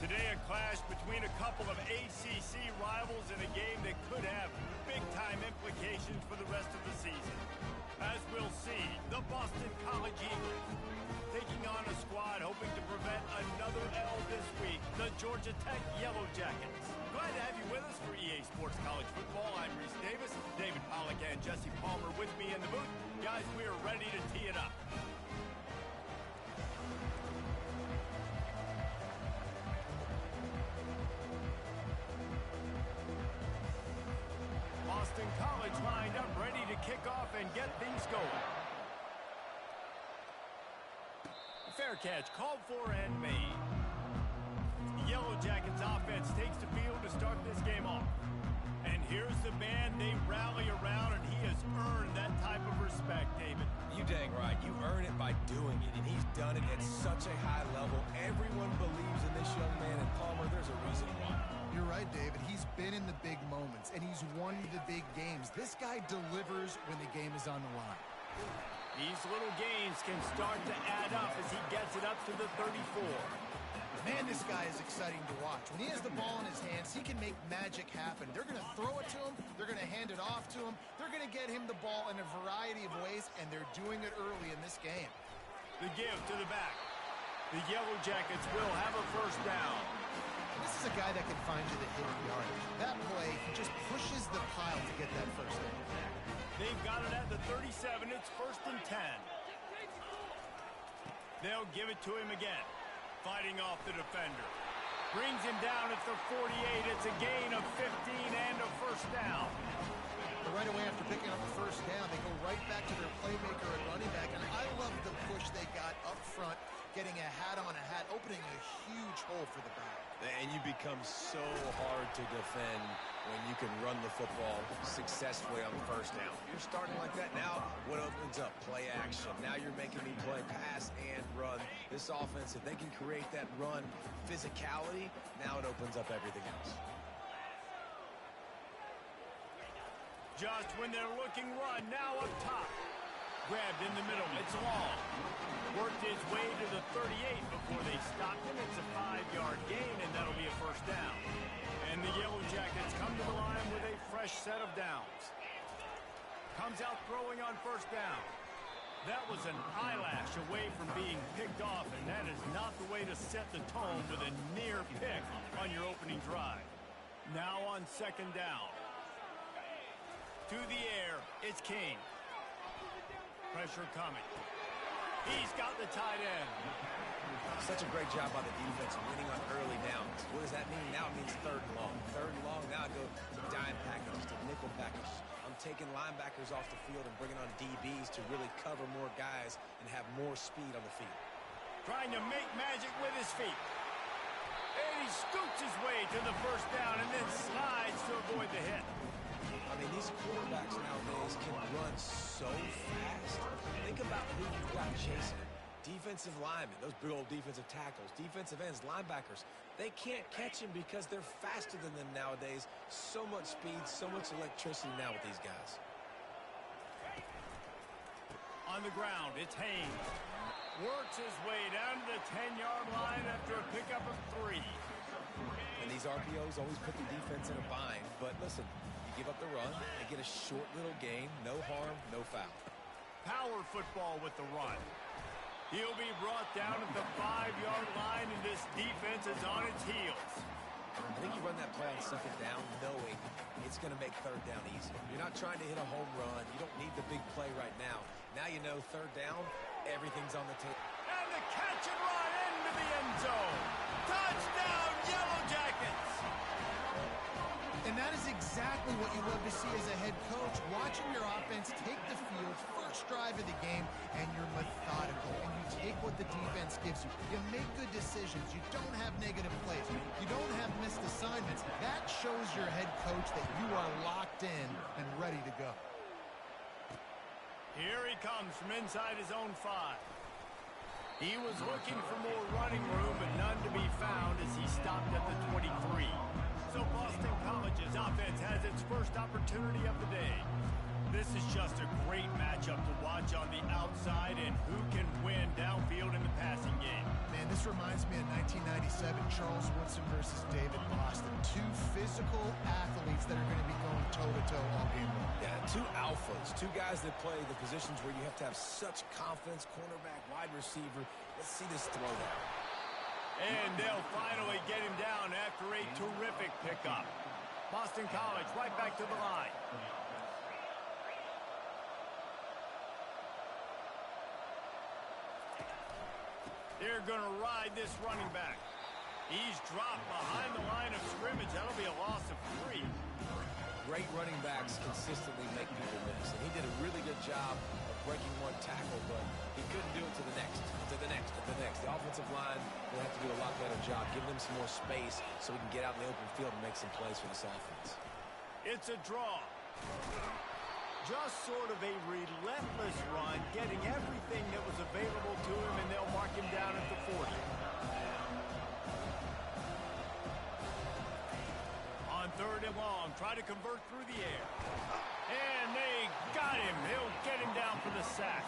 Today, a clash between a couple of ACC rivals in a game that could have big-time implications for the rest of the season. As we'll see, the Boston College Eagles taking on a squad hoping to prevent another L this week, the Georgia Tech Yellow Jackets. Glad to have you with us for EA Sports College Football. I'm Reese Davis, David Pollack and Jesse Palmer with me in the booth. Guys, we are ready to tee it up. Boston College lined up, ready to kick off and get things going. Fair catch, called for and made. The Yellow Jackets offense takes the field to start this game off. And here's the man they rally around, and he has earned that type of respect, David. You dang right. You earn it by doing it, and he's done it at such a high level. Everyone believes in this young man, and Palmer, there's a reason why. You're right, David. He's been in the big moments, and he's won the big games. This guy delivers when the game is on the line. These little gains can start to add up as he gets it up to the 34. Man, this guy is exciting to watch. When he has the ball in his hands, he can make magic happen. They're going to throw it to him. They're going to hand it off to him. They're going to get him the ball in a variety of ways, and they're doing it early in this game. The give to the back. The Yellow Jackets will have a first down. This is a guy that can find you the hidden yardage. That play, he just pushes the pile to get that first down. They've got it at the 37. It's 1st and 10. They'll give it to him again. Fighting off the defender. Brings him down at the 48. It's a gain of 15 and a first down. But right away after picking up the first down, they go right back to their playmaker at running back. And I love the push they got up front, getting a hat on a hat, opening a huge hole for the back. And you become so hard to defend when you can run the football successfully on the first down. You're starting like that now, what opens up? Play action. Now you're making me play pass and run. This offense, if they can create that run physicality, now it opens up everything else. Just when they're looking run, now up top. Grabbed in the middle, it's long. Worked his way to the 38 before they stopped him. It's a 5-yard gain, and that'll be a first down. And the Yellow Jackets come to the line with a fresh set of downs. Comes out throwing on first down. That was an eyelash away from being picked off, and that is not the way to set the tone with a near pick on your opening drive. Now on second down. To the air, it's King. Pressure coming. He's got the tight end. Such a great job by the defense winning on early downs. What does that mean? Now it means 3rd and long. 3rd and long, now I go to dime package, to nickel package. I'm taking linebackers off the field and bringing on DBs to really cover more guys and have more speed on the field. Trying to make magic with his feet. And he scoots his way to the first down and then slides to avoid the hit. I mean, these quarterbacks nowadays can run so fast. Think about who you've got chasing. Defensive linemen, those big old defensive tackles, defensive ends, linebackers, they can't catch him because they're faster than them nowadays. So much speed, so much electricity now with these guys. On the ground, it's Haynes. Works his way down to the 10-yard line after a pickup of 3. And these RPOs always put the defense in a bind. But listen, you give up the run, they get a short little gain, no harm, no foul. Power football with the run. He'll be brought down at the 5-yard line, and this defense is on its heels. I think you run that play on second down knowing it's going to make 3rd down easy. You're not trying to hit a home run. You don't need the big play right now. Now you know 3rd down, everything's on the table. And the catch and run into the end zone. Touchdown, Yellow Jackets! And that is exactly what you love to see as a head coach, watching your offense take the field, first drive of the game, and you're methodical, and you take what the defense gives you. You make good decisions. You don't have negative plays. You don't have missed assignments. That shows your head coach that you are locked in and ready to go. Here he comes from inside his own 5. He was looking for more running room, but none to be found as he stopped at the 23. So Boston College's offense has its first opportunity of the day. This is just a great matchup to watch on the outside and who can win downfield in the passing game. Man, this This reminds me of 1997, Charles Woodson versus David Boston. Two physical athletes that are going to be going toe-to-toe all game long. Yeah, two alphas, two guys that play the positions where you have to have such confidence, cornerback, wide receiver. Let's see this throwdown. And they'll finally get him down after a terrific pickup. Boston College right back to the line. They're going to ride this running back. He's dropped behind the line of scrimmage. That'll be a loss of 3. Great running backs consistently make people miss. And he did a really good job of breaking one tackle, but he couldn't do it to the next, to the next, to the next. The offensive line will have to do a lot better job, giving them some more space so we can get out in the open field and make some plays for this offense. It's a draw. Just sort of a relentless run, getting everything that was available to him, and they'll mark him down at the 40. On 3rd and long, try to convert through the air. And they got him. He'll get him down for the sack.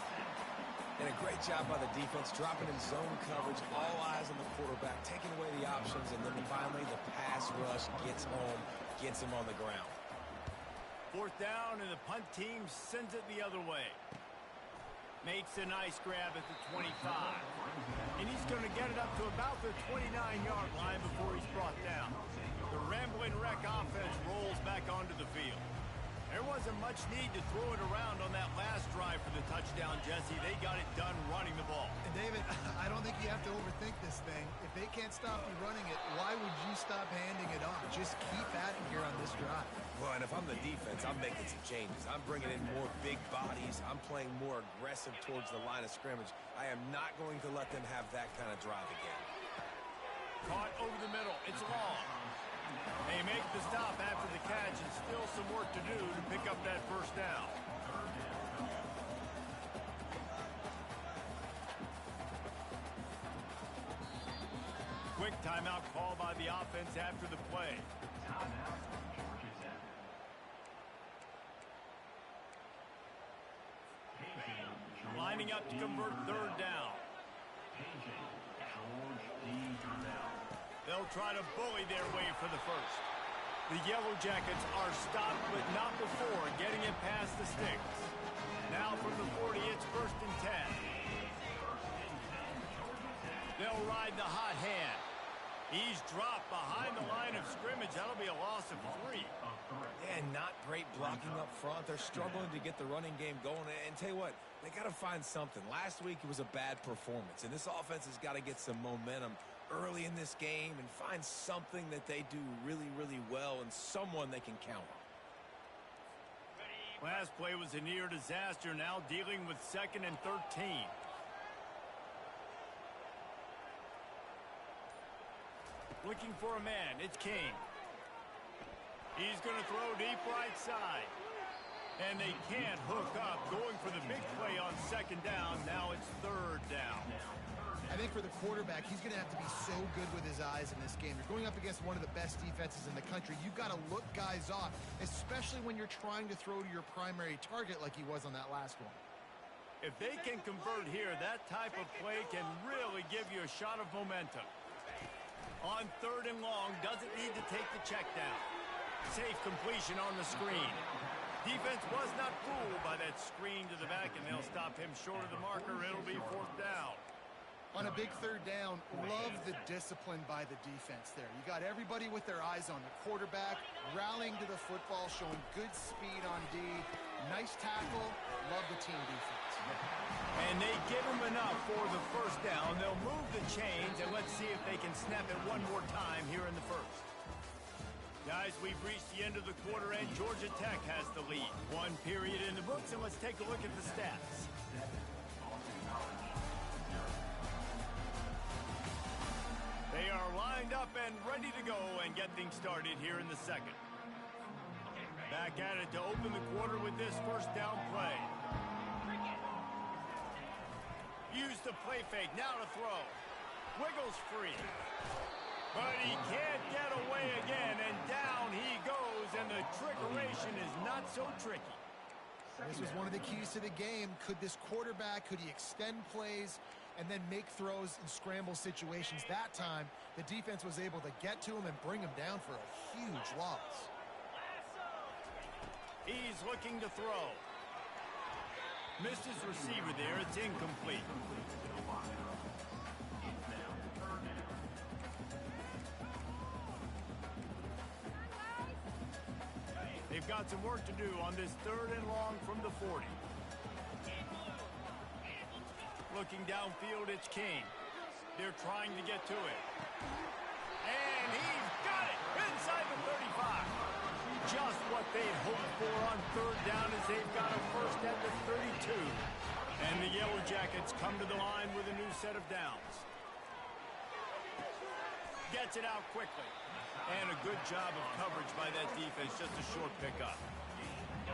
And a great job by the defense, dropping in zone coverage, all eyes on the quarterback, taking away the options, and then finally the pass rush gets home, gets him on the ground. 4th down, and the punt team sends it the other way. Makes a nice grab at the 25. And he's going to get it up to about the 29-yard line before he's brought down. The rambling wreck offense rolls back onto the field. There wasn't much need to throw it around on that last drive for the touchdown, Jesse. They got it done running the ball. And David, I don't think you have to overthink this thing. If they can't stop you running it, why would you stop handing it off? Just keep at it here on this drive. Well, and if I'm the defense, I'm making some changes. I'm bringing in more big bodies. I'm playing more aggressive towards the line of scrimmage. I am not going to let them have that kind of drive again. Caught over the middle. It's long. They make the stop after the catch, and still some work to do to pick up that 1st down. Quick timeout call by the offense after the play. Lining up to convert 3rd down. They'll try to bully their way for the 1st. The Yellow Jackets are stopped, but not before getting it past the sticks. Now from the 40, it's 1st and 10. They'll ride the hot hand. He's dropped behind the line of scrimmage. That'll be a loss of 3. And not great blocking up front. They're struggling to get the running game going. And tell you what, they got to find something. Last week it was a bad performance, and this offense has got to get some momentum early in this game and find something that they do really, really well and someone they can count on. Last play was a near disaster, now dealing with 2nd and 13. Looking for a man, it's King. He's going to throw deep right side. And they can't hook up, going for the big play on 2nd down. Now it's 3rd down. I think for the quarterback, he's going to have to be so good with his eyes in this game. You're going up against one of the best defenses in the country. You've got to look guys off, especially when you're trying to throw to your primary target like he was on that last one. If they can convert here, that type of play can really give you a shot of momentum. On 3rd and long, doesn't need to take the check down. Safe completion on the screen. Defense was not fooled by that screen to the back, and they'll stop him short of the marker. It'll be 4th down. On a big 3rd down, love the discipline by the defense there. You got everybody with their eyes on the quarterback, rallying to the football, showing good speed on D. Nice tackle. Love the team defense. And they give him enough for the 1st down. They'll move the chains, and let's see if they can snap it one more time here in the 1st. Guys, we've reached the end of the quarter, and Georgia Tech has the lead. 1 period in the books, and let's take a look at the stats. They are lined up and ready to go and get things started here in the 2nd. Back at it to open the quarter with this 1st down play. Use the play fake, now to throw. Wiggles free. But he can't get away again, and down he goes, and the trickeration is not so tricky. This was one of the keys to the game. Could this quarterback, could he extend plays? and then make throws in scramble situations. That time, the defense was able to get to him and bring him down for a huge loss. He's looking to throw. Missed his receiver there. It's incomplete. They've got some work to do on this 3rd and long from the 40. Looking downfield, it's King. They're trying to get to it. And he's got it inside the 35. Just what they'd hoped for on 3rd down as they've got a first at the 32. And the Yellow Jackets come to the line with a new set of downs. Gets it out quickly. And a good job of coverage by that defense, just a short pickup.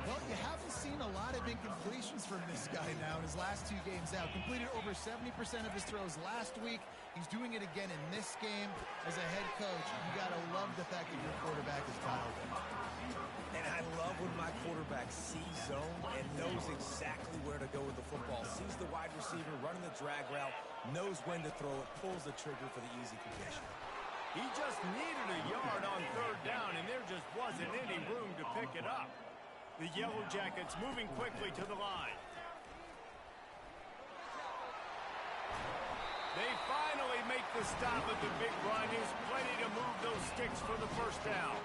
Well, you haven't seen a lot of incompletions from this guy now in his last 2 games out. Completed over 70% of his throws last week. He's doing it again in this game. As a head coach, you got to love the fact that your quarterback is dialed in. And I love when my quarterback sees zone and knows exactly where to go with the football. Sees the wide receiver running the drag route, knows when to throw it, pulls the trigger for the easy completion. He just needed a yard on 3rd down, and there just wasn't any room to pick it up. The Yellow Jackets moving quickly to the line. They finally make the stop at the big run. There's plenty to move those sticks for the first down.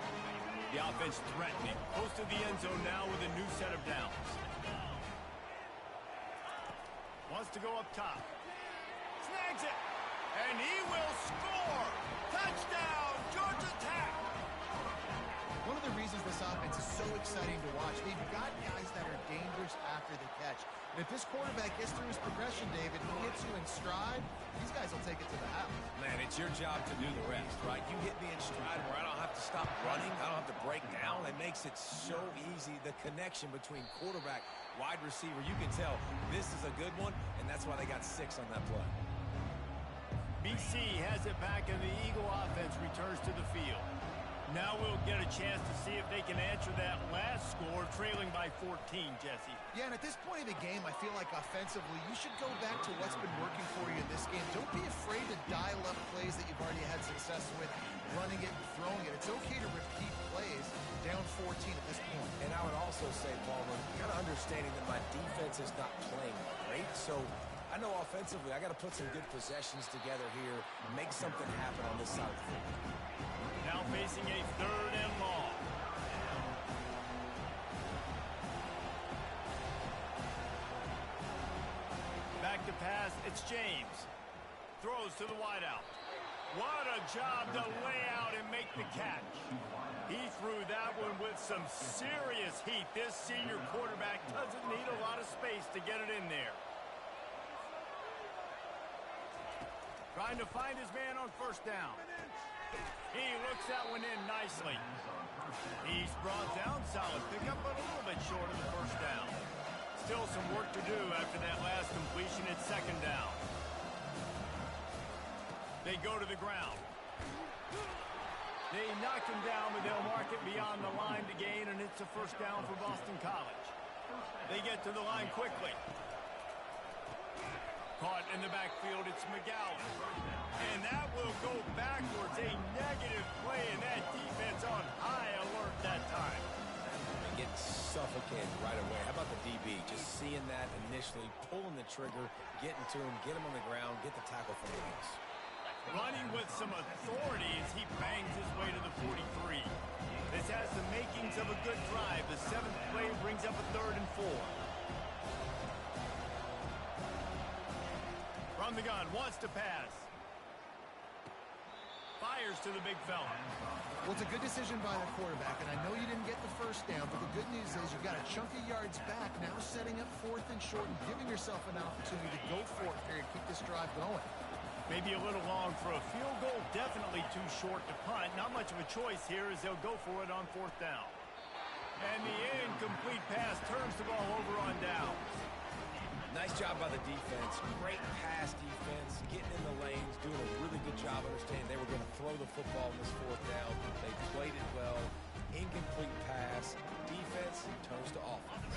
The offense threatening. Close to the end zone now with a new set of downs. Wants to go up top. Snags it. And he will score. Touchdown, Georgia Tech. One of the reasons this offense is so exciting to watch, they've got guys that are dangerous after the catch. And if this quarterback gets through his progression, David, he hits you in stride, these guys will take it to the house. Man, it's your job to do the rest, right? You hit me in stride where I don't have to stop running. I don't have to break down. It makes it so easy, the connection between quarterback, wide receiver. You can tell this is a good one, and that's why they got 6 on that play. BC has it back, and the Eagle offense returns to the field. Now we'll get a chance to see if they can answer that last score, trailing by 14, Jesse. Yeah, and at this point of the game, I feel like offensively, you should go back to what's been working for you in this game. Don't be afraid to dial up plays that you've already had success with, running it and throwing it. It's okay to repeat plays down 14 at this point. And I would also say, Palmer, kind of understanding that my defense is not playing great, so I know offensively I got to put some good possessions together here, make something happen on this side of the field. Now facing a 3rd and long. Back to pass, it's James. Throws to the wideout. What a job to lay out and make the catch. He threw that one with some serious heat. This senior quarterback doesn't need a lot of space to get it in there. Trying to find his man on 1st down. He looks that one in nicely. He's brought down, solid pickup, but a little bit short of the 1st down. Still some work to do after that last completion at 2nd down. They go to the ground. They knock him down, but they'll mark it beyond the line to gain, and it's a 1st down for Boston College. They get to the line quickly. Caught in the backfield, it's McGowan. And that will go backwards. A negative play, and that defense on high alert that time. And get suffocated right away. How about the DB? Just seeing that initially, pulling the trigger, getting to him, get him on the ground, get the tackle from the house. Running with some authority as he bangs his way to the 43. This has the makings of a good drive. The 7th play brings up a 3rd and 4. From the gun, wants to pass. Fires to the big fella. Well, it's a good decision by the quarterback, and I know you didn't get the 1st down, but the good news is you've got a chunk of yards back, now setting up 4th and short and giving yourself an opportunity to go for it here and keep this drive going. Maybe a little long for a field goal, definitely too short to punt. Not much of a choice here as they'll go for it on 4th down. And the incomplete pass turns the ball over on down. Nice job by the defense. Great pass defense, getting in the lanes, doing a really good job understanding they were going to throw the football in this 4th down. They played it well. Incomplete pass. Defense turns to offense.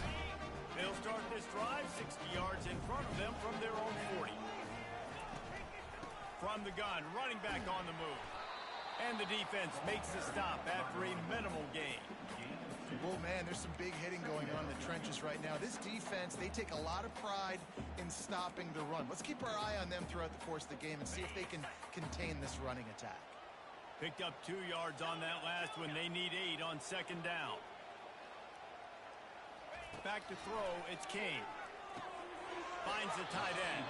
They'll start this drive 60 yards in front of them from their own 40. from the gun, running back on the move. And the defense makes the stop after a minimal gain. Well, man, there's some big hitting going on in the trenches right now. This defense, they take a lot of pride in stopping the run. Let's keep our eye on them throughout the course of the game and see if they can contain this running attack. Picked up 2 yards on that last one. They need 8 on second down. Back to throw, it's Kane. Finds the tight end.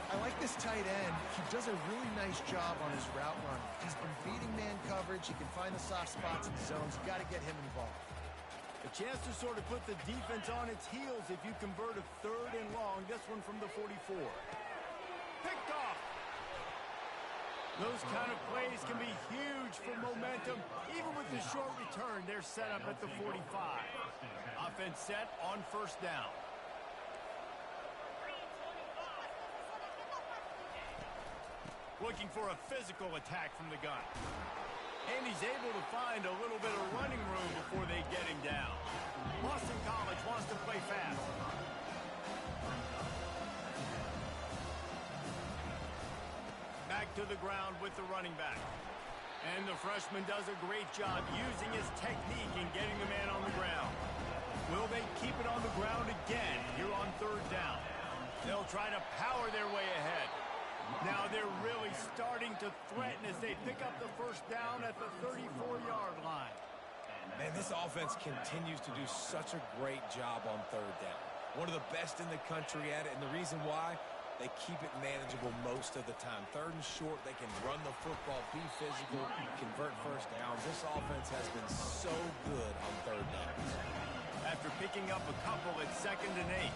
I like this tight end. He does a really nice job on his route running. He's been beating man coverage. He can find the soft spots and zones. You got to get him involved. A chance to sort of put the defense on its heels if you convert a 3rd and long. This one from the 44. Picked off. Those kind of plays can be huge for momentum. Even with the short return, they're set up at the 45. Offense set on first down. Looking for a physical attack from the gun. And he's able to find a little bit of running room before they get him down. Boston College wants to play fast. Back to the ground with the running back. And the freshman does a great job using his technique and getting the man on the ground. Will they keep it on the ground again here on 3rd down? They'll try to power their way ahead. Now they're really starting to threaten as they pick up the first down at the 34-yard line. Man, this offense continues to do such a great job on 3rd down. One of the best in the country at it, and the reason why, they keep it manageable most of the time. 3rd and short, they can run the football, be physical, convert first downs. This offense has been so good on 3rd down. After picking up a couple, it's 2nd and 8.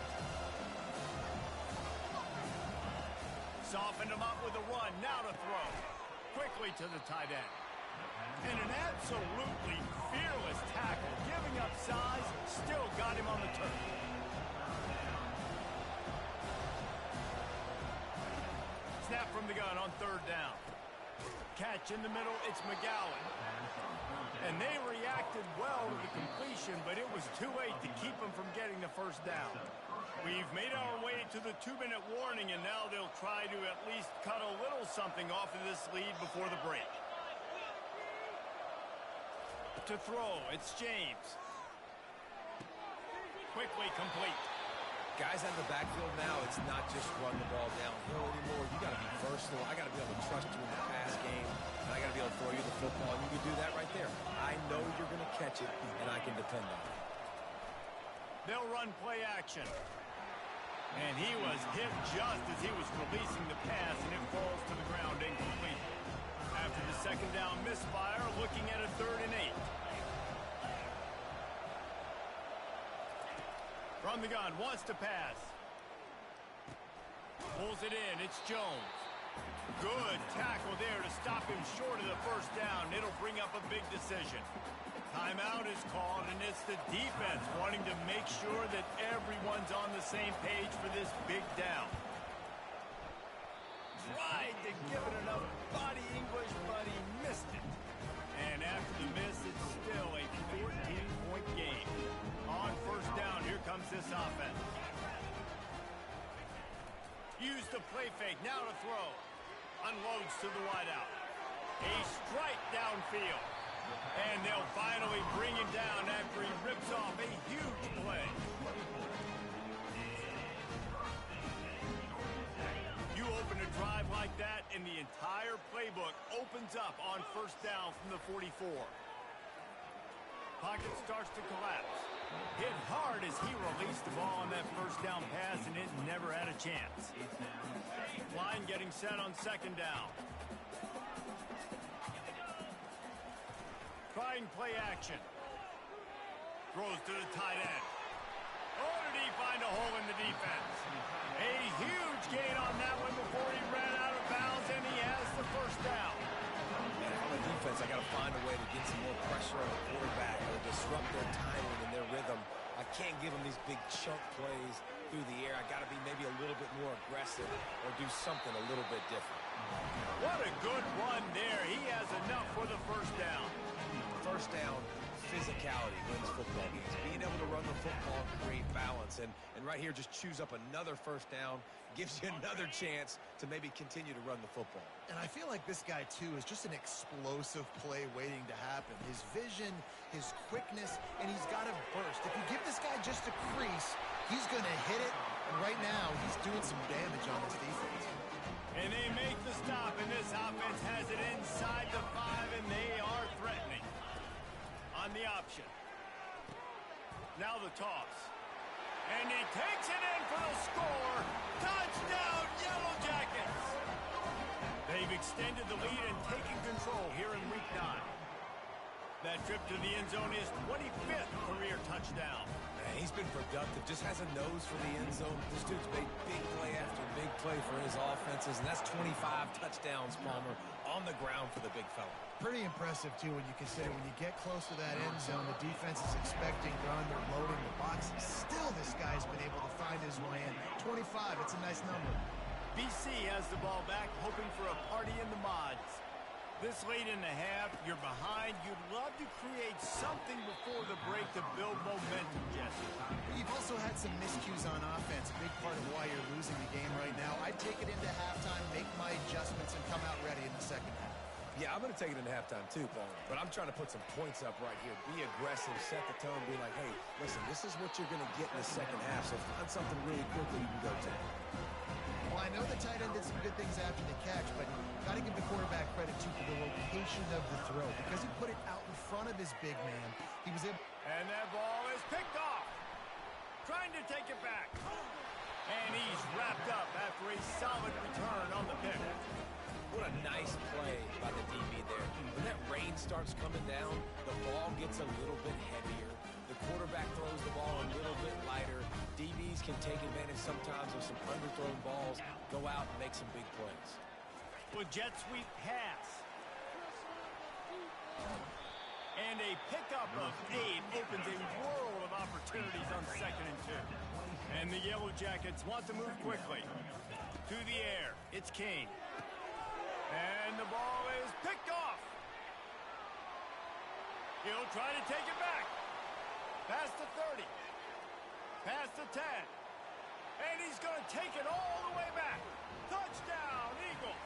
Softened him up with a run, now to throw. Quickly to the tight end. And an absolutely fearless tackle, giving up size, still got him on the turf. Snap from the gun on 3rd down. Catch in the middle, it's McGowan. And they reacted well to the completion, but it was too late to keep them from getting the first down. We've made our way to the 2-minute warning, and now they'll try to at least cut a little something off of this lead before the break. To throw, it's James. Quickly complete. Guys out of the backfield now, it's not just run the ball downhill anymore. You got to be versatile. I got to be able to trust you in the pass game, and I got to be able to throw you the football, and you can do that right there. I know you're going to catch it, and I can depend on it. They'll run play action. And he was hit just as he was releasing the pass, and it falls to the ground incomplete. After the 2nd down misfire, looking at a 3rd and 8. From the gun, wants to pass. Pulls it in, it's Jones. Good tackle there to stop him short of the first down. It'll bring up a big decision. Timeout is called, and it's the defense wanting to make sure that everyone's on the same page for this big down. Tried to give it enough body English, but he missed it. And after the miss, it's still a 14-point game. On first down, here comes this offense. Use the play fake, now to throw. Unloads to the wideout. A strike downfield. And they'll finally bring him down after he rips off a huge play. You open a drive like that, and the entire playbook opens up on first down from the 44. Pocket starts to collapse. Hit hard as he released the ball on that first down pass, and it never had a chance. Line getting set on 2nd down. Trying play action. Throws to the tight end. Oh, did he find a hole in the defense? A huge gain on that one before he ran out of bounds, and he has the first down. Man, on the defense, I got to find a way to get some more pressure on the quarterback or disrupt their timing and their rhythm. I can't give them these big chunk plays through the air. I got to be maybe a little bit more aggressive or do something a little bit different. What a good run there. He has enough for the first down. First down, physicality wins football games. Being able to run the football and create balance. And right here, just choose up another first down, gives you another chance to maybe continue to run the football. And I feel like this guy, too, is just an explosive play waiting to happen. His vision, his quickness, and he's got a burst. If you give this guy just a crease, he's going to hit it. And right now, he's doing some damage on this defense. And they make the stop, and this offense has it inside the 5, and they are threatening. On the option. Now the toss. And he takes it in for the score. Touchdown, Yellow Jackets! They've extended the lead and taken control here in Week 9. That trip to the end zone is 25th career touchdown. Man, he's been productive, just has a nose for the end zone. This dude's made big play after big play for his offenses, and that's 25 touchdowns, Palmer, on the ground for the big fella. Pretty impressive, too, when you consider when you get close to that end zone, the defense is expecting run, they're loading the boxes. Still, this guy's been able to find his way in. 25, it's a nice number. BC has the ball back, hoping for a party in the mods. This late in the half, you're behind. You'd love to create something before the break to build momentum, Jesse. You've also had some miscues on offense, a big part of why you're losing the game right now. I'd take it into halftime, make my adjustments, and come out ready in the second half. Yeah, I'm going to take it into halftime too, Paul. But I'm trying to put some points up right here. Be aggressive, set the tone, be like, hey, listen, this is what you're going to get in the second half, so find something really quickly you can go to. Well, I know the tight end did some good things after the catch, but got to give the quarterback credit, too, for the location of the throw. Because he put it out in front of his big man, he was able... And that ball is picked off. Trying to take it back. And he's wrapped up after a solid return on the pick. What a nice play by the DB there. When that rain starts coming down, the ball gets a little bit heavier. The quarterback throws the ball a little bit lighter. DBs can take advantage sometimes of some underthrown balls, go out and make some big plays. Well, jet sweep pass. And a pickup of 8 opens a world of opportunities on 2nd and 2. And the Yellow Jackets want to move quickly. To the air, it's Kane. And the ball is picked off. He'll try to take it back. Past the 30. Past the 10. And he's going to take it all the way back. Touchdown, Eagles.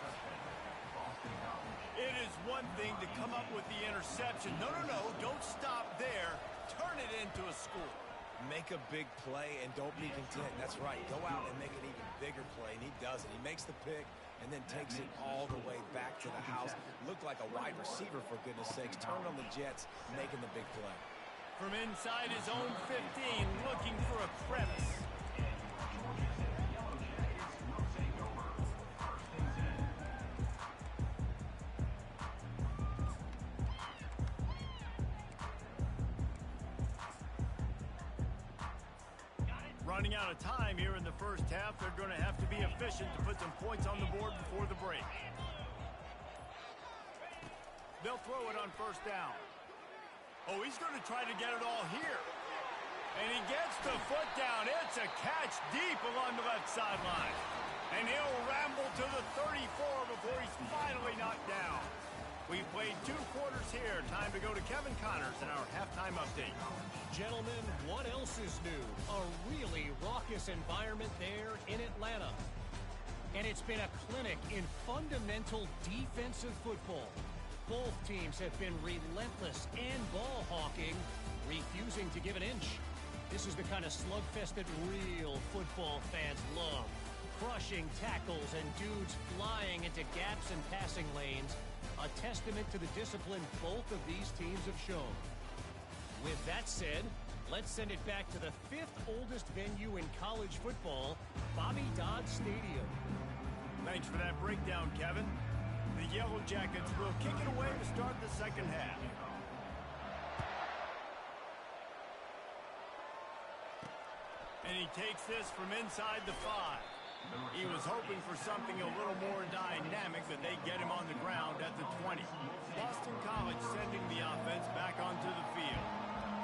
It is one thing to come up with the interception. No, don't stop there. Turn it into a score. Make a big play and don't be content. That's right. Go out and make an even bigger play, and he does it. He makes the pick and then takes it all the way back to the house. Looked like a wide receiver, for goodness sakes. Turned on the Jets, making the big play. From inside his own 15, looking for a crevice. Running out of time here in the first half. They're going to have to be efficient to put some points on the board before the break. They'll throw it on first down. Oh, he's going to try to get it all here. And he gets the foot down. It's a catch deep along the left sideline. And he'll ramble to the 34 before he's finally knocked down. We've played 2 quarters here. Time to go to Kevin Connors in our halftime update. Gentlemen, what else is new? A really raucous environment there in Atlanta. And it's been a clinic in fundamental defensive football. Both teams have been relentless and ball hawking, refusing to give an inch. This is the kind of slugfest that real football fans love. Crushing tackles and dudes flying into gaps and passing lanes. A testament to the discipline both of these teams have shown. With that said, let's send it back to the 5th oldest venue in college football, Bobby Dodd Stadium. Thanks for that breakdown, Kevin. The Yellow Jackets will kick it away to start the second half. And he takes this from inside the 5. He was hoping for something a little more dynamic, but they get him on the ground at the 20. Boston College sending the offense back onto the field.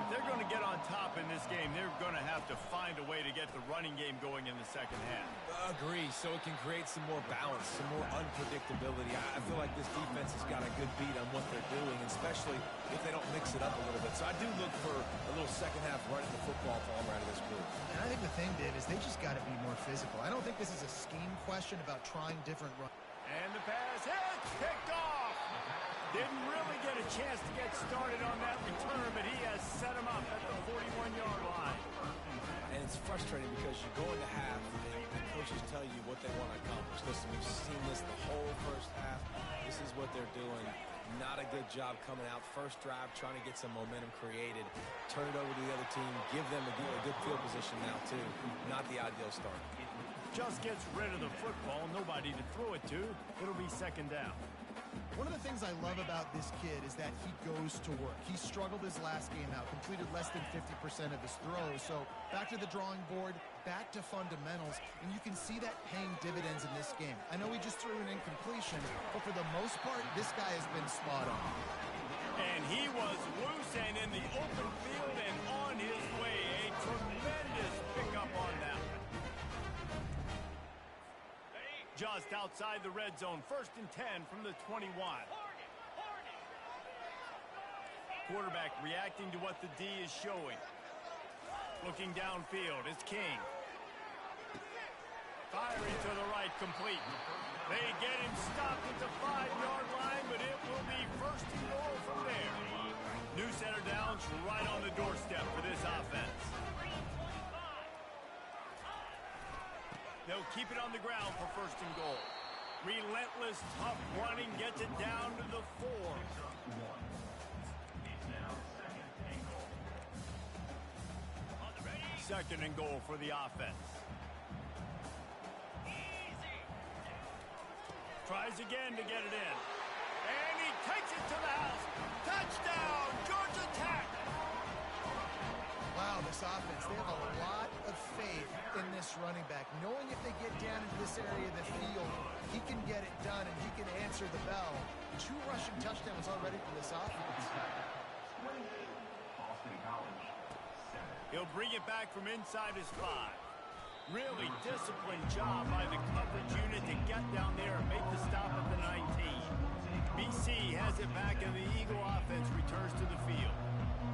The they're going to get on top in this game, they're going to have to find a way to get the running game going in the second half. Agree, so it can create some more balance, some more unpredictability. I feel like this defense has got a good beat on what they're doing, especially if they don't mix it up a little bit. So I do look for a little second half running the football for out of this group. And I think the thing, Dave, is they just got to be more physical. I don't think this is a scheme question about trying different runs. And the pass hits, picked off. Didn't really get a chance to get started on that return, but he has set him up at the 41-yard line. And it's frustrating because you go into half and the coaches tell you what they want to accomplish. Listen, we've seen this the whole first half. This is what they're doing. Not a good job coming out. First drive, trying to get some momentum created. Turn it over to the other team. Give them a good field position now, too. Not the ideal start. Just gets rid of the football. Nobody to throw it to. It'll be second down. One of the things I love about this kid is that he goes to work. He struggled his last game out, completed less than 50% of his throws. So back to the drawing board, back to fundamentals, and you can see that paying dividends in this game. I know he just threw an incompletion, but for the most part, this guy has been spot on. And he was loose and in the open field and on his way. A tremendous pickup on that one. Just outside the red zone, 1st and 10 from the 21. Quarterback reacting to what the D is showing. Looking downfield, it's King. Firing to the right, complete. They get him stopped at the 5-yard line, but it will be 1st and goal from there. New center downs right on the doorstep for this offense. They'll keep it on the ground for 1st and goal. Relentless, tough running gets it down to the 4. Second and goal for the offense. Tries again to get it in. And he takes it to the house. Touchdown, Georgia Tech! Wow, this offense, they have a lot of faith in this running back, knowing if they get down into this area of the field, he can get it done and he can answer the bell. 2 rushing touchdowns already for this offense. He'll bring it back from inside his 5. Really disciplined job by the coverage unit to get down there and make the stop at the 19. BC has it back and the Eagle offense returns to the field.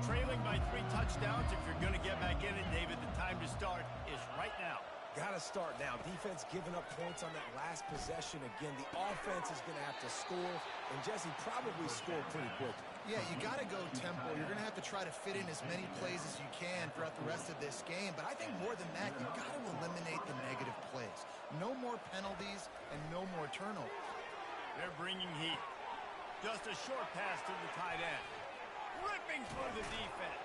Trailing by 3 touchdowns. If you're going to get back in it, David, the time to start is right now. Got to start now. Defense giving up points on that last possession. Again, the offense is going to have to score, and Jesse probably scored pretty quick. Yeah, you got to go tempo. You're going to have to try to fit in as many plays as you can throughout the rest of this game. But I think more than that, you got to eliminate the negative plays. No more penalties and no more turnovers. They're bringing heat. Just a short pass to the tight end. Ripping through the defense.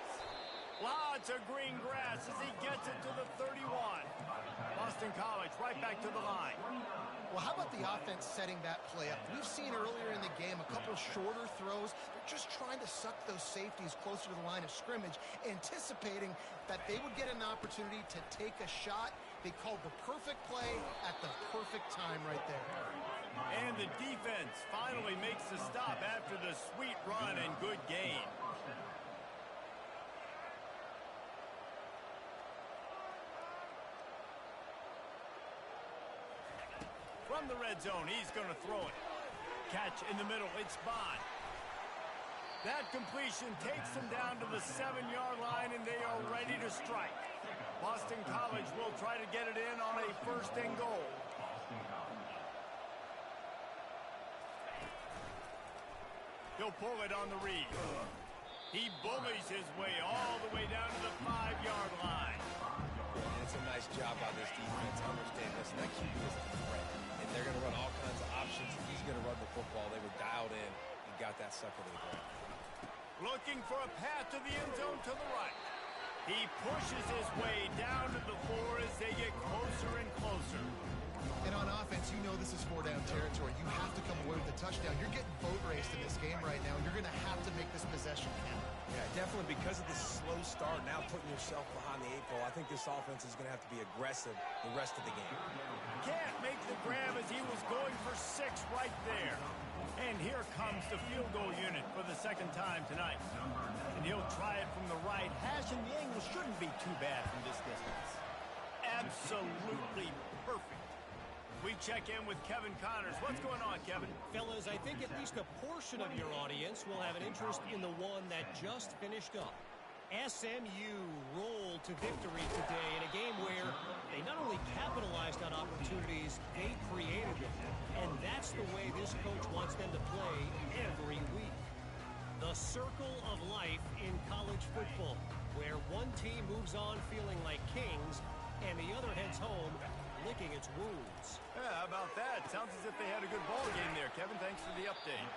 Lots of green grass as he gets it to the 31. Boston College right back to the line. Well, how about the offense setting that play up? We've seen earlier in the game a couple shorter throws. They're just trying to suck those safeties closer to the line of scrimmage, anticipating that they would get an opportunity to take a shot. They called the perfect play at the perfect time right there. And the defense finally makes the stop after the sweet run and good gain. From the red zone, he's going to throw it. Catch in the middle, it's Bond. That completion takes them down to the 7-yard line, and they are ready to strike. Boston College will try to get it in on a 1st and goal. He'll pull it on the read. He bullies his way all the way down to the 5-yard line. And it's a nice job by this defense. Understand this, that QB is a threat. And they're going to run all kinds of options. If he's going to run the football, they were dialed in and got that sucker to the ground. Looking for a path to the end zone to the right. He pushes his way down to the 4 as they get closer and closer. And on offense, you know this is 4-down territory. You have to come away with a touchdown. You're getting boat raced in this game right now, and you're going to have to make this possession count. Yeah, definitely because of this slow start, now putting yourself behind the 8 ball, I think this offense is going to have to be aggressive the rest of the game. Can't make the grab as he was going for 6 right there. And here comes the field goal unit for the second time tonight. And he'll try it from the right hash, and the angle shouldn't be too bad from this distance. Absolutely perfect. We check in with Kevin Connors. What's going on, Kevin? Fellas, I think at least a portion of your audience will have an interest in the one that just finished up. SMU rolled to victory today in a game where they not only capitalized on opportunities, they created them. And that's the way this coach wants them to play every week. The circle of life in college football, where one team moves on feeling like kings and the other heads home licking its wounds. Yeah, how about that? Sounds as if they had a good ball game there, Kevin. Thanks for the update.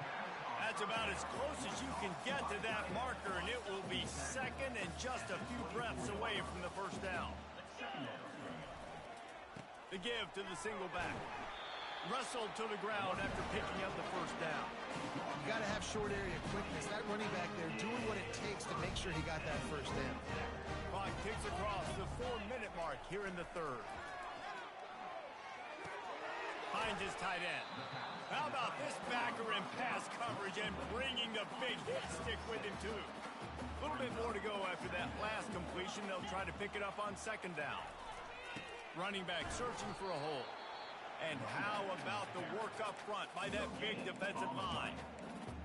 That's about as close as you can get to that marker, and it will be second and just a few breaths away from the first down. The give to the single back. Wrestled to the ground after picking up the first down. You got to have short area quickness. That running back there doing what it takes to make sure he got that first down. Clock ticks across the 4-minute mark here in the third. Finds his tight end. How about this backer in pass coverage and bringing the big hit stick with him, too. A little bit more to go after that last completion. They'll try to pick it up on second down. Running back searching for a hole. And how about the work up front by that big defensive line?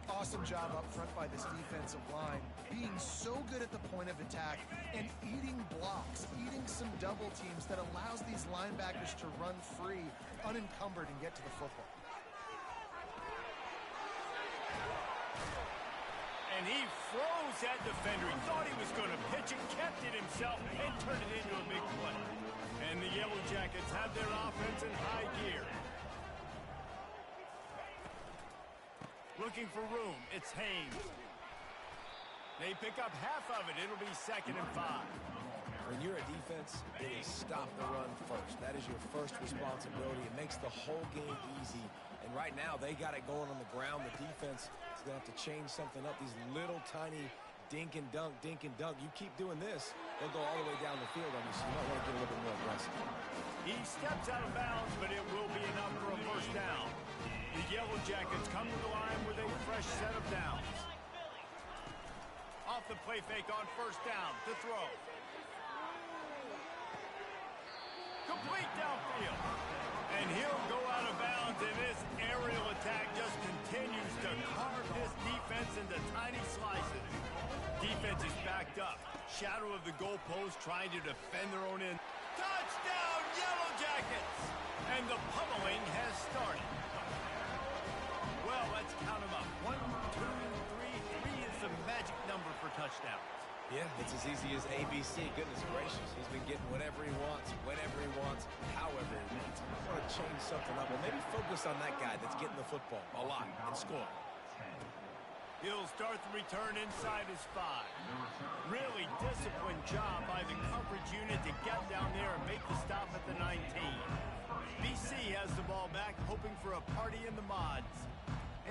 Awesome job up front by this defensive line, being so good at the point of attack and eating blocks, eating some double teams that allows these linebackers to run free, unencumbered, and get to the football. And he froze that defender. He thought he was going to pitch it, kept it himself, and turned it into a big play. And the Yellow Jackets have their offense in high gear. Looking for room. It's Haynes. They pick up half of it. It'll be 2nd and 5. When you're a defense, it is stop the run first. That is your first responsibility. It makes the whole game easy. And right now, they got it going on the ground. The defense is going to have to change something up. These little tiny dink and dunk, dink and dunk. You keep doing this, they'll go all the way down the field on you, so you might want to get a little bit more aggressive. He steps out of bounds, but it will be enough for a first down. The Yellow Jackets come to the line with a fresh set of downs. Off the play fake on first down to throw. Complete downfield. And he'll go out of bounds, and this aerial attack just continues to carve this defense into tiny slices. Defense is backed up. Shadow of the goalpost trying to defend their own end. Touchdown, Yellow Jackets! And the pummeling has started. Well, let's count them up. 1, 2, 3. 3 is the magic number for touchdowns. Yeah, it's as easy as ABC. Goodness gracious. He's been getting whatever he wants, whenever he wants, however he wants. I want to change something up. Well, maybe focus on that guy that's getting the football a lot and scoring. He'll start the return inside his 5. Really disciplined job by the coverage unit to get down there and make the stop at the 19. BC has the ball back, hoping for a party in the mods.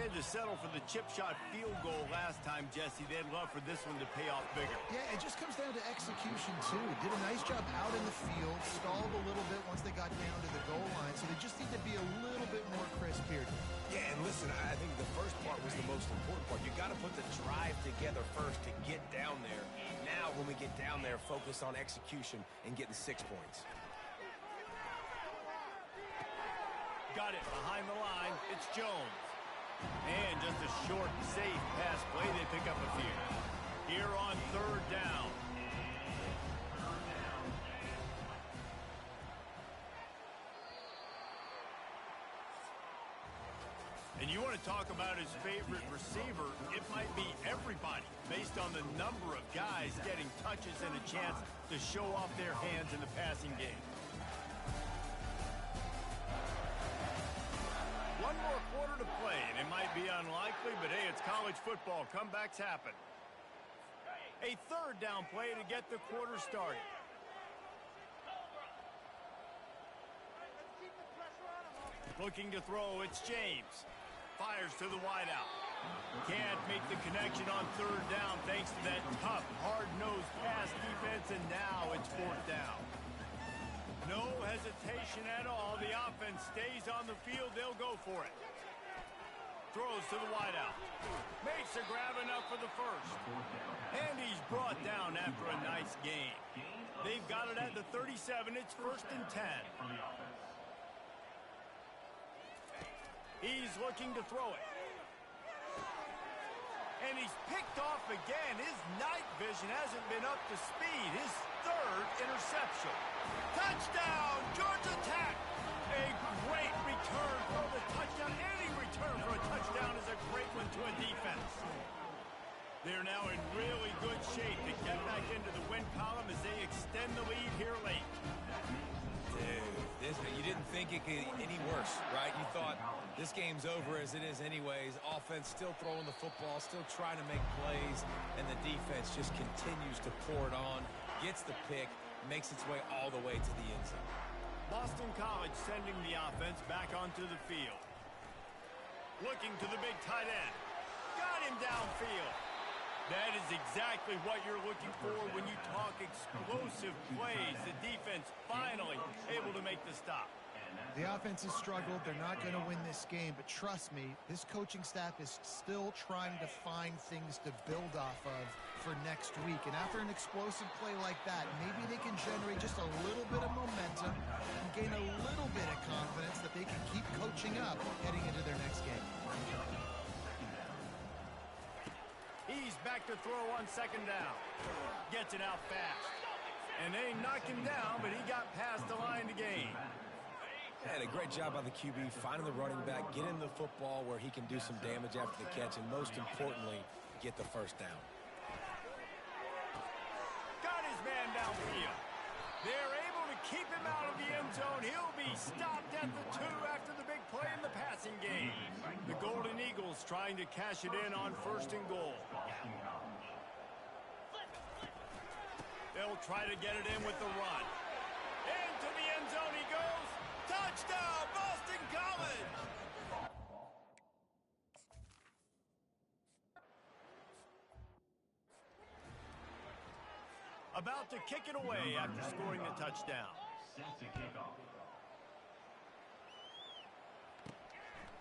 Had to settle for the chip shot field goal last time, Jesse. They'd love for this one to pay off bigger. Yeah, it just comes down to execution, too. Did a nice job out in the field, stalled a little bit once they got down to the goal line, so they just need to be a little bit more crisp here. Yeah, and listen, I think the first part was the most important part. You got to put the drive together first to get down there. Now, when we get down there, focus on execution and getting 6 points. Got it behind the line. It's Jones. And just a short, safe pass play. They pick up a few. Here on third down. And you want to talk about his favorite receiver, it might be everybody, based on the number of guys getting touches and a chance to show off their hands in the passing game. One more quarter to play, and it might be unlikely, but hey, it's college football. Comebacks happen. A third down play to get the quarter started. Looking to throw, it's James. Fires to the wideout. Can't make the connection on third down thanks to that tough, hard-nosed pass defense, and now it's fourth down. No hesitation at all. The offense stays on the field. They'll go for it. Throws to the wideout. Makes a grab enough for the first. And he's brought down after a nice gain. They've got it at the 37. It's 1st and 10. He's looking to throw it. And he's picked off again. His night vision hasn't been up to speed. His 3rd interception. Touchdown, Georgia Tech! A great return for the touchdown. Any return for a touchdown is a great one to a defense. They're now in really good shape to get back into the win column as they extend the lead here late. Dude, you didn't think it could get any worse, right? You thought this game's over as it is anyways. Offense still throwing the football, still trying to make plays, and the defense just continues to pour it on, gets the pick, makes its way all the way to the end zone. Boston College sending the offense back onto the field. Looking to the big tight end. Got him downfield. That is exactly what you're looking for when you talk explosive plays. The defense finally able to make the stop. The offense has struggled. They're not going to win this game, but trust me, this coaching staff is still trying to find things to build off of for next week. And after an explosive play like that, maybe they can generate just a little bit of momentum and gain a little bit of confidence that they can keep coaching up heading into their next game. He's back to throw on 2nd down. Gets it out fast. And they knocked him down, but he got past the line to gain. And a great job by the QB, finding the running back, getting the football where he can do some damage after the catch, and most importantly, get the 1st down. Got his man downfield. They're able to keep him out of the end zone. He'll be stopped at the 2 after the big play in the passing game. The Golden Eagles trying to cash it in on 1st and goal. They'll try to get it in with the run. Into the end zone he goes. Touchdown, Boston College! About to kick it away after scoring the touchdown.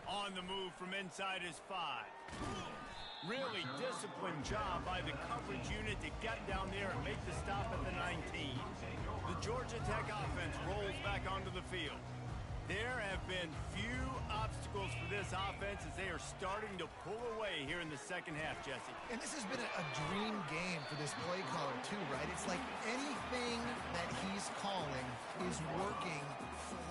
On the move from inside his 5. Really disciplined job by the coverage unit to get down there and make the stop at the 19. The Georgia Tech offense rolls back onto the field. There have been few obstacles for this offense as they are starting to pull away here in the 2nd half, Jesse. And this has been a dream game for this play caller, too, right? It's like anything that he's calling is working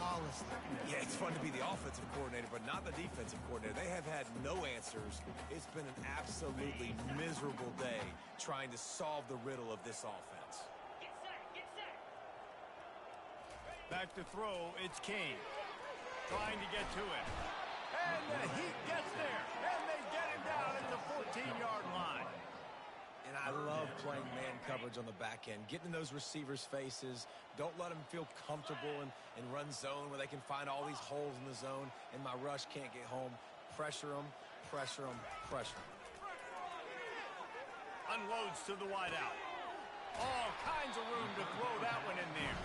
flawlessly. Yeah, it's fun to be the offensive coordinator, but not the defensive coordinator. They have had no answers. It's been an absolutely miserable day trying to solve the riddle of this offense. Back to throw, it's Kane. Trying to get to it. And the Heat gets there. And they get him down at the 14-yard line. And I love playing man coverage on the back end, getting in those receivers' faces. Don't let them feel comfortable in run zone where they can find all these holes in the zone and my rush can't get home. Pressure them, pressure them, pressure them. Unloads to the wideout. All kinds of room to throw that one in there.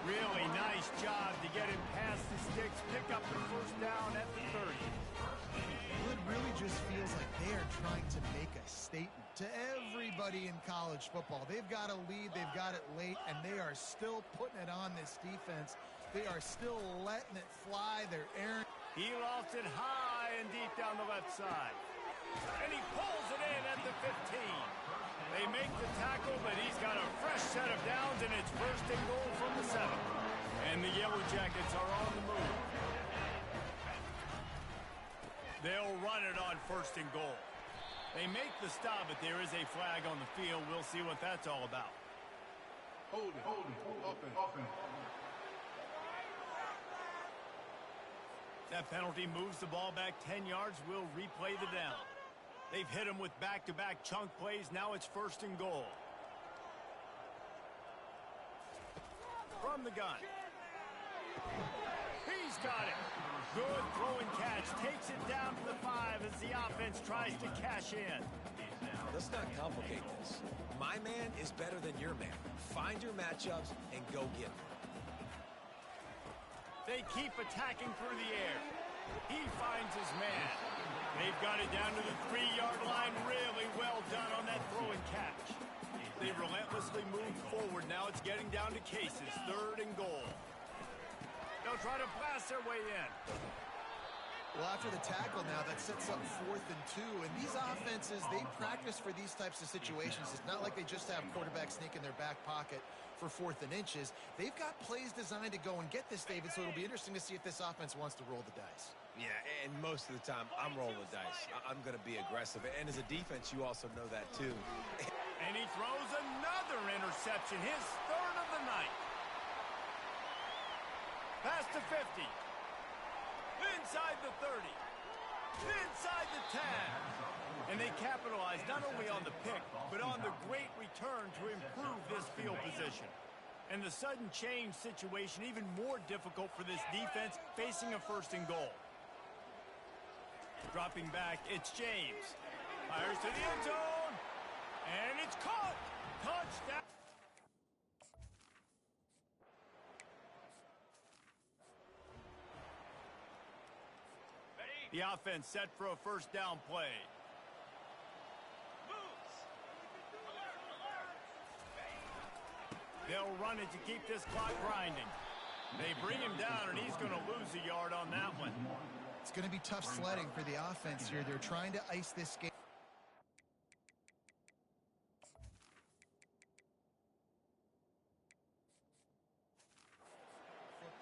Really nice job to get him past the sticks, pick up the 1st down at the 30. It really just feels like they are trying to make a statement to everybody in college football. They've got a lead, they've got it late, and they are still putting it on this defense. They are still letting it fly. They're airing. He lofts it high and deep down the left side. And he pulls it in at the 15. They make the tackle, but he's got a fresh set of downs, and it's 1st and goal from the 7. And the Yellow Jackets are on the move. They'll run it on 1st and goal. They make the stop, but there is a flag on the field. We'll see what that's all about. Hold it, open. That penalty moves the ball back 10 yards. We'll replay the down. They've hit him with back-to-back chunk plays. Now it's 1st and goal. From the gun. He's got it. Good throw and catch. Takes it down to the 5 as the offense tries to cash in. Let's not complicate this. My man is better than your man. Find your matchups and go get them. They keep attacking through the air. He finds his man. They got it down to the 3-yard line. Really well done on that throw and catch. They relentlessly moved forward. Now it's getting down to cases. 3rd and goal. They'll try to blast their way in. Well, after the tackle now, that sets up 4th and 2. And these offenses, they practice for these types of situations. It's not like they just have quarterbacks sneak in their back pocket for 4th and inches. They've got plays designed to go and get this, David, so it'll be interesting to see if this offense wants to roll the dice. Yeah, and most of the time, I'm rolling the dice. I'm going to be aggressive. And as a defense, you also know that, too. And he throws another interception, his 3rd of the night. Pass to 50. Inside the 30. Inside the 10. And they capitalize not only on the pick, but on the great return to improve this field position. And the sudden change situation even more difficult for this defense facing a 1st and goal. Dropping back, it's James. Fires to the end zone. And it's caught. Touchdown. The offense set for a 1st down play. They'll run it to keep this clock grinding. They bring him down, and he's going to lose a yard on that one. It's going to be tough sledding for the offense here. They're trying to ice this game.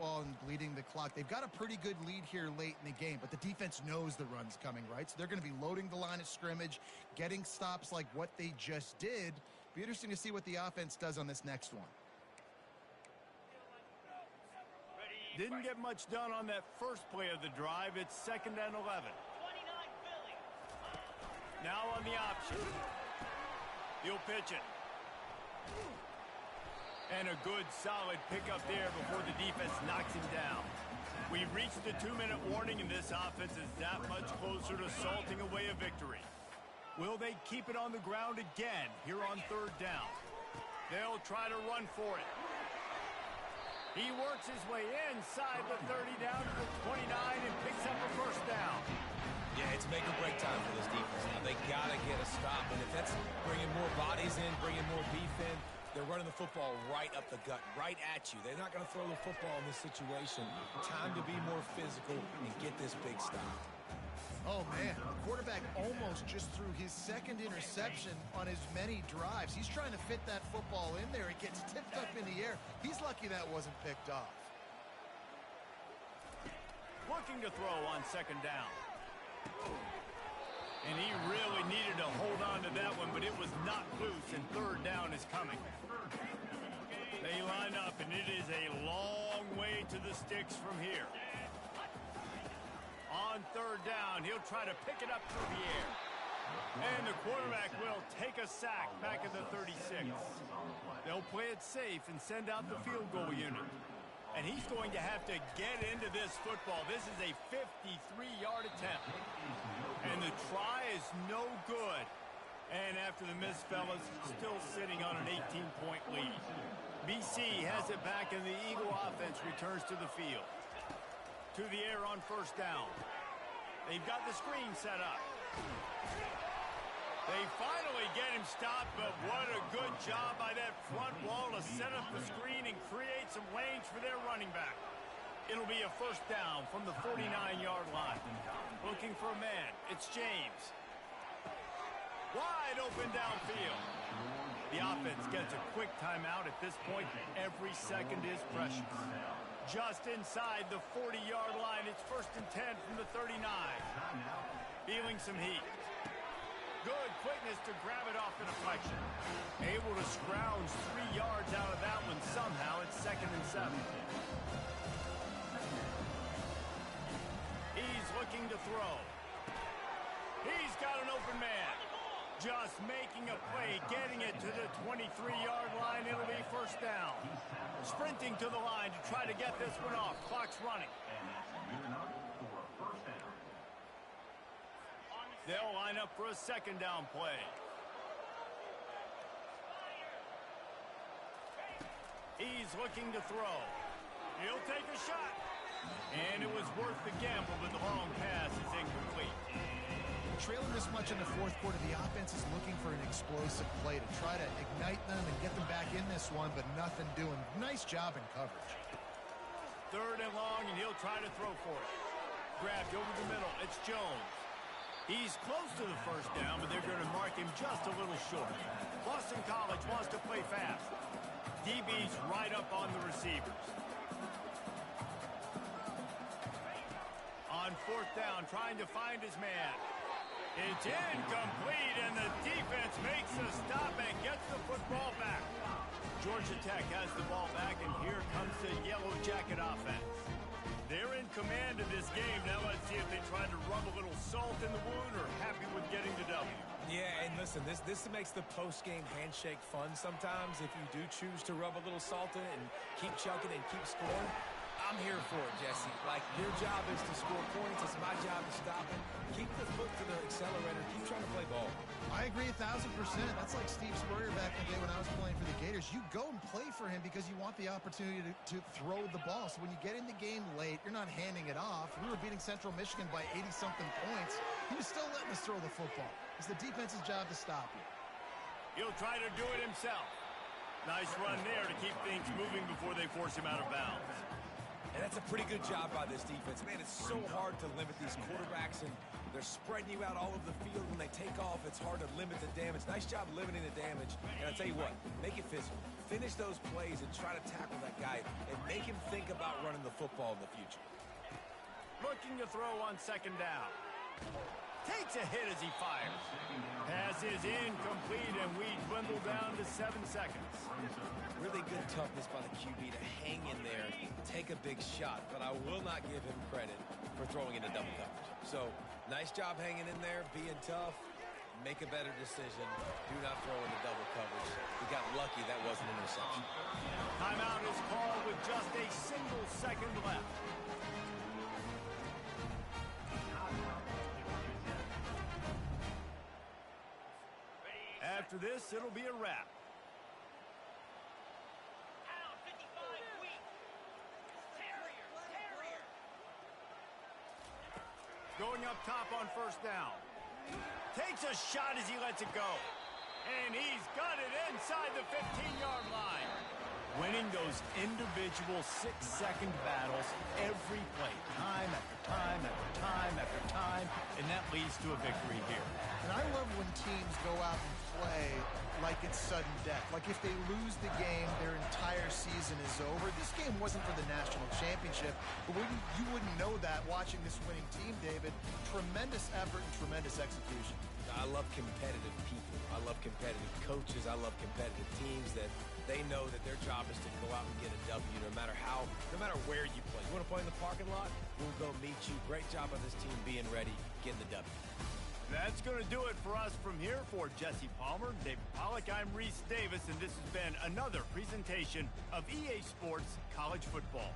And bleeding the clock. They've got a pretty good lead here late in the game, but the defense knows the run's coming, right? So they're going to be loading the line of scrimmage, getting stops like what they just did. Be interesting to see what the offense does on this next one. Didn't get much done on that first play of the drive. It's 2nd and 11. Now on the option. He'll pitch it. And a good, solid pickup there before the defense knocks him down. We've reached the 2-minute warning, and this offense is that much closer to salting away a victory. Will they keep it on the ground again here on 3rd down? They'll try to run for it. He works his way inside the 30 down to the 29 and picks up a 1st down. Yeah, it's make or break time for this defense. Now, they got to get a stop, and if that's bringing more bodies in, bringing more beef in, they're running the football right up the gut, right at you. They're not going to throw the football in this situation. Time to be more physical and get this big stop. Oh, man. The quarterback almost just threw his 2nd interception on as many drives. He's trying to fit that football in there. It gets tipped up in the air. He's lucky that wasn't picked off. Looking to throw on 2nd down. And he really needed to hold on to that one, but it was not loose, and 3rd down is coming. They line up, and it is a long way to the sticks from here. On 3rd down, he'll try to pick it up through the air. And the quarterback will take a sack back at the 36. They'll play it safe and send out the field goal unit. And he's going to have to get into this football. This is a 53-yard attempt. And the try is no good. And after the miss, fellas, still sitting on an 18-point lead. BC has it back, and the Eagle offense returns to the field. To the air on 1st down. They've got the screen set up. They finally get him stopped, but what a good job by that front wall to set up the screen and create some lanes for their running back. It'll be a 1st down from the 49-yard line. Looking for a man. It's James. Wide open downfield. The offense gets a quick timeout at this point. Every second is precious. Just inside the 40-yard line. It's 1st and 10 from the 39. Feeling some heat. Good quickness to grab it off the deflection. Able to scrounge 3 yards out of that one somehow. It's 2nd and 7. He's looking to throw. He's got an open man. Just making a play, getting it to the 23-yard line. It'll be 1st down. Sprinting to the line to try to get this one off. Clock's running. They'll line up for a 2nd down play. He's looking to throw. He'll take a shot. And it was worth the gamble, but the long pass is incomplete. trailing this much in the fourth quarter, the offense is looking for an explosive play to try to ignite them and get them back in this one, but nothing doing. Nice job in coverage. 3rd and long, and he'll try to throw for it. Grabbed over the middle. It's Jones. He's close to the first down, but they're going to mark him just a little short. Boston College wants to play fast. DB's right up on the receivers. On 4th down, trying to find his man. It's incomplete, and the defense makes a stop and gets the football back. Georgia Tech has the ball back, and here comes the Yellow Jacket offense. They're in command of this game. Now let's see if they try to rub a little salt in the wound or happy with getting the W. Yeah, and listen, this makes the post-game handshake fun sometimes if you do choose to rub a little salt in it and keep chucking and keep scoring. I'm here for it, Jesse. Like, your job is to score points. It's my job to stop it. Keep the foot to the accelerator. Keep trying to play ball. I agree 1,000%. That's like Steve Spurrier back in the day when I was playing for the Gators. You go and play for him because you want the opportunity to throw the ball. So when you get in the game late, you're not handing it off. We were beating Central Michigan by 80-something points. He was still letting us throw the football. It's the defense's job to stop you. He'll try to do it himself. Nice run there to keep things moving before they force him out of bounds. And that's a pretty good job by this defense. Man, it's so hard to limit these quarterbacks, and they're spreading you out all over the field. When they take off, it's hard to limit the damage. Nice job limiting the damage. And I'll tell you what, make it physical. Finish those plays and try to tackle that guy and make him think about running the football in the future. Looking to throw on 2nd down. Takes a hit as he fires. Pass is incomplete, and we dwindle down to 7 seconds. Really good toughness by the QB to hang in there, take a big shot, but I will not give him credit for throwing into double coverage. So, nice job hanging in there, being tough, make a better decision. Do not throw into double coverage. He got lucky that wasn't an interception. Timeout is called with just a single second left. After this, it'll be a wrap. Going up top on 1st down. Takes a shot as he lets it go. And he's got it inside the 15-yard line. Winning those individual 6-second battles every play, time after time after time after time, and that leads to a victory here. And I love when teams go out and play like it's sudden death. Like if they lose the game, their entire season is over. This game wasn't for the national championship, but you wouldn't know that watching this winning team, David. Tremendous effort and tremendous execution. I love competitive people. I love competitive coaches. I love competitive teams that they know that their job is to go out and get a W no matter where you play. You want to play in the parking lot? We'll go meet you. Great job on this team being ready, getting the W. That's going to do it for us from here. For Jesse Palmer, David Pollack, I'm Reese Davis, and this has been another presentation of EA Sports College Football.